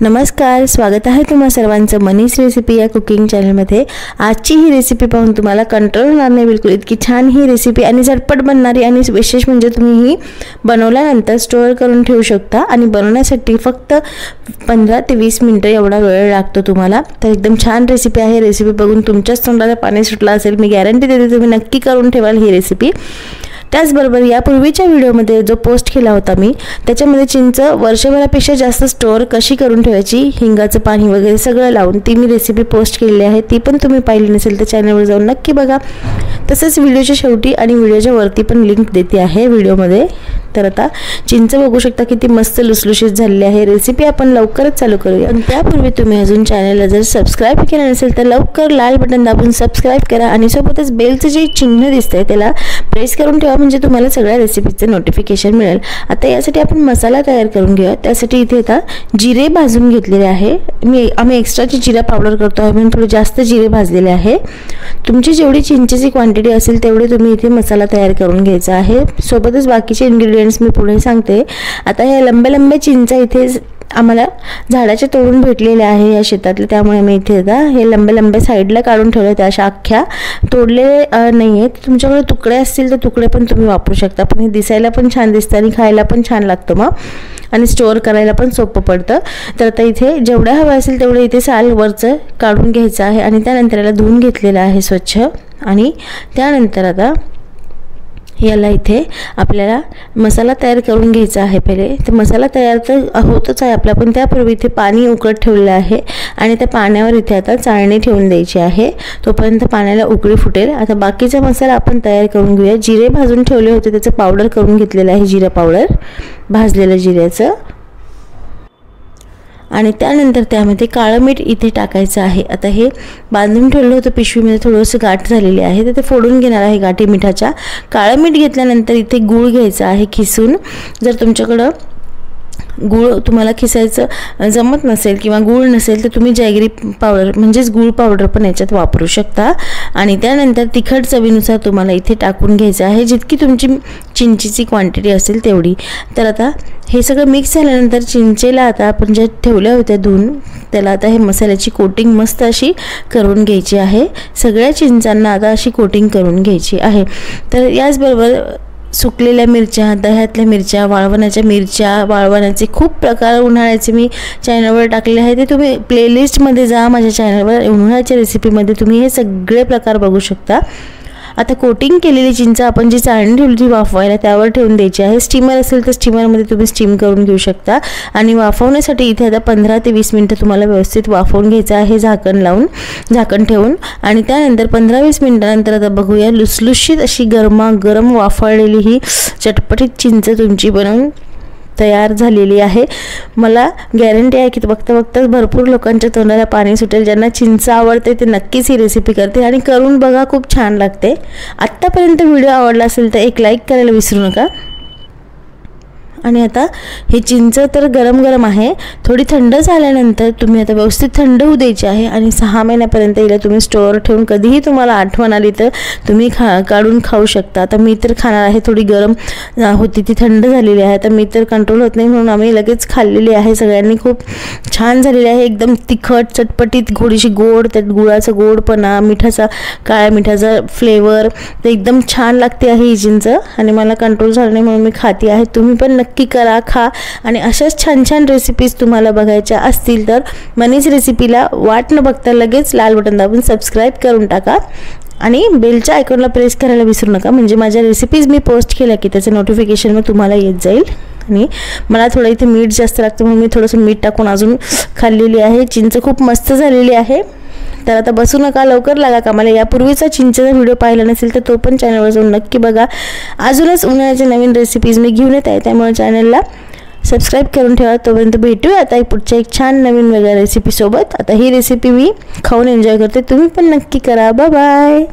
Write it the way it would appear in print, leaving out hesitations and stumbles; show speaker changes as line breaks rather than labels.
नमस्कार, स्वागत आहे तुम्हा सर्वांचं मनीष रेसिपी या कुकिंग चॅनलमध्ये। आजची ही रेसिपी पाहून तुम्हाला कंट्रोल होणार नाही बिलकुल, इतकी छान ही रेसिपी आणि झटपट बनणारी आणि विशेष म्हणजे तुम्ही ही बनवल्यानंतर स्टोअर करून ठेवू शकता आणि बनवण्यासाठी फक्त 15 ते 20 मिनिटं एवढा वेळ लागतो तुम्हाला। तर एकदम छान रेसिपी आहे। रेसिपी बघून तुमच्याच तोंडाला पाणी सुटलं असेल, मी गॅरंटी देते तुम्ही नक्की करून ठेवाल ही रेसिपी। त्याचबरोबर यापूर्वीच्या व्हिडिओमध्ये जो पोस्ट केला होता मी, त्याच्यामध्ये चिंच वर्षभरापेक्षा जास्त स्टोअर कशी करून ठेवायची, हिंगाचं पाणी वगैरे सगळं लावून ती मी रेसिपी पोस्ट केलेली आहे। ती पण तुम्ही पाहिली नसेल तर चॅनलवर जाऊन नक्की बघा। तसंच व्हिडिओच्या शेवटी आणि व्हिडिओच्या वरती पण लिंक देते आहे व्हिडिओमध्ये। तर आता चिंच बघू शकता किती मस्त लुसलुशीत झालेली आहे। रेसिपी आपण लवकरच चालू करूया, पण त्यापूर्वी तुम्ही अजून चॅनलला जर सबस्क्राइब केलं नसेल तर लवकर लाल बटन दाबून सबस्क्राइब करा आणि सोबतच बेलचं जे चिन्ह दिसतंय त्याला प्रेस करून ठेवा, म्हणजे तुम्हाला सगळ्या रेसिपीचे नोटिफिकेशन मिळेल। आता यासाठी आपण मसाला तयार करून घेऊया। त्यासाठी इथे आता जिरे भाजून घेतलेले आहे आम्ही एक्स्ट्राची जिरा पावडर करतो आहे म्हणून थोडे जास्त जिरे भाजलेले आहे। तुमची जेवढी चिंचेची क्वांटिटी असेल तेवढे तुम्ही इथे मसाला तयार करून घ्यायचा आहे। सोबतच बाकीचे इन्ग्रेडियंट्स मी पुढे सांगते। आता हे लंबे चिंचा इथे आम्हाला झाडाचे तोडून भेटलेले आहे या शेतातले, त्यामुळे मी इथे आता हे लंबे साईडला काढून ठेवले। त्या अशा अख्ख्या तोडलेले नाही आहेत। तुमच्याकडे तुकडे असतील तर तुकडे पण तुम्ही वापरू शकता, पण हे दिसायला पण छान दिसतं आणि खायला पण छान लागतं मग, आणि स्टोअर करायला पण सोपं पडतं। तर आता इथे जेवढ्या हवं असेल तेवढे इथे साल वरचं काढून घ्यायचं आहे आणि त्यानंतर याला धुवून घेतलेलं आहे स्वच्छ। आणि त्यानंतर आता याला इथे आपल्याला मसाला तयार करून घ्यायचा आहे पहिले। तर मसाला तयार तर होतच आहे आपला, पण त्यापूर्वी इथे पाणी उकळत ठेवलेलं आहे आणि त्या पाण्यावर इथे आता चाळणी ठेवून द्यायची आहे, तोपर्यंत पाण्याला उकळी फुटेल। आता बाकीचा मसाला आपण तयार करून घेऊया। जिरे भाजून ठेवले होते त्याचं पावडर करून घेतलेलं आहे, जिरा पावडर भाजलेलं जिऱ्याचं। आणि त्यानंतर त्यामध्ये काळं मीठ इथे टाकायचं आहे। आता हे बांधून ठेवलं होतं पिशवीमध्ये, थोडंसं गाठ झालेली आहे तर ते फोडून घेणार आहे गाठी मिठाच्या। काळं मीठ घेतल्यानंतर इथे गूळ घ्यायचा आहे खिसून। जर तुमच्याकडं गूळ तुम्हाला खिसायचं जमत नसेल किंवा गूळ नसेल तर तुम्ही जॅगरी पावडर म्हणजेच गूळ पावडर पण याच्यात वापरू शकता। आणि त्यानंतर तिखट चवीनुसार तुम्हाला इथे टाकून घ्यायचं आहे, जितकी तुमची चिंचेची क्वांटिटी असेल तेवढी। तर आता हे सगळं मिक्स झाल्यानंतर चिंचेला आता आपण जे ठेवल्या होत्या धुवून, त्याला आता हे मसाल्याची कोटिंग मस्त अशी करून घ्यायची आहे। सगळ्या चिंचांना आता अशी कोटिंग करून घ्यायची आहे। तर याचबरोबर सुकलेल्या मिरच्या, दह्यातल्या मिरच्या, वाळवणाच्या मिरच्या, वाळवणाचे खूप प्रकार उन्हाळ्याचे मी चॅनलवर टाकलेले आहे, ते तुम्ही प्लेलिस्टमध्ये जा माझ्या चॅनलवर। उन्हाळ्याच्या रेसिपीमध्ये तुम्ही हे सगळे प्रकार बघू शकता। आता कोटिंग केलेली चिंच आपण जी चाळणी ठेवली ती वाफवायला त्यावर ठेवून द्यायची आहे। स्टीमर असेल तर स्टीमरमध्ये तुम्ही स्टीम करून घेऊ शकता। आणि वाफवण्यासाठी इथे आता 15 ते 20 मिनिटं तुम्हाला व्यवस्थित वाफवून घ्यायचं आहे झाकण ठेवून। आणि त्यानंतर 15-20 मिनिटानंतर आता बघूया लुसलुशीत अशी गरमागरम वाफळलेली ही चटपटीत चिंच तुमची बनवून तयार झालेली आहे। मला गॅरंटी आहे की बघता भरपूर लोकांच्या तोंडाला पाणी सुटेल। ज्यांना चिंच आवडते ते नक्कीच ही रेसिपी करते आणि करून बघा, खूप छान लागते। आत्तापर्यंत व्हिडिओ आवडला असेल तर एक लाईक करायला विसरू नका। आणि आता हे चिंच तर गरम आहे, थोडी थंड झाल्यानंतर तुम्ही आता व्यवस्थित थंड होऊ द्यायची आहे आणि 6 महिन्यापर्यंत हिला तुम्ही स्टोअर ठेवून कधीही तुम्हाला आठवण आली तर तुम्ही काढून खाऊ शकता। आता मी तर खाणार आहे, थोडी गरम होती ती थंड झालेली आहे, तर मी तर कंट्रोल होत नाही म्हणून आम्ही लगेच खाल्लेली आहे सगळ्यांनी। खूप छान झालेली आहे, एकदम तिखट चटपटीत, थोडीशी गोड, त्यात गुळाचा गोडपणा, मिठाचा काळ्या मिठाचा फ्लेवर, तर एकदम छान लागते आहे ही चिंच आणि मला कंट्रोल झालं नाही म्हणून मी खाते आहे। तुम्ही पण नक्की करा, खा। आणि अशाच छान रेसिपीज तुम्हाला बघायच्या असतील तर मनीष रेसिपीला वाट न बघता लगेच लाल बटन दाबून सबस्क्राइब करून टाका आणि बेलच्या आयकॉनला प्रेस करायला विसरू नका, म्हणजे माझ्या रेसिपीज मी पोस्ट केल्या की त्याचं नोटिफिकेशन मग तुम्हाला येत जाईल। आणि मला थोडं इथे मीठ जास्त लागतं म्हणून मी थोडंसं मीठ टाकून अजून खाल्लेली आहे। चिंच खूप मस्त झालेली आहे। तर आता बसू नका, लवकर लागा कामाला। यापूर्वीचा चिंचेचा व्हिडिओ पाहिला नसेल तर तो पण चॅनलवर जाऊन नक्की बघा। अजूनच उन्हाळ्याच्या नवीन रेसिपीज मी घेऊन येत आहे, त्यामुळे चॅनलला सबस्क्राइब करून ठेवा। तोपर्यंत भेटूया आता पुढच्या एक छान नवीन वेगळ्या रेसिपीसोबत। आता ही रेसिपी मी खाऊन एन्जॉय करते, तुम्ही पण नक्की करा। Bye bye.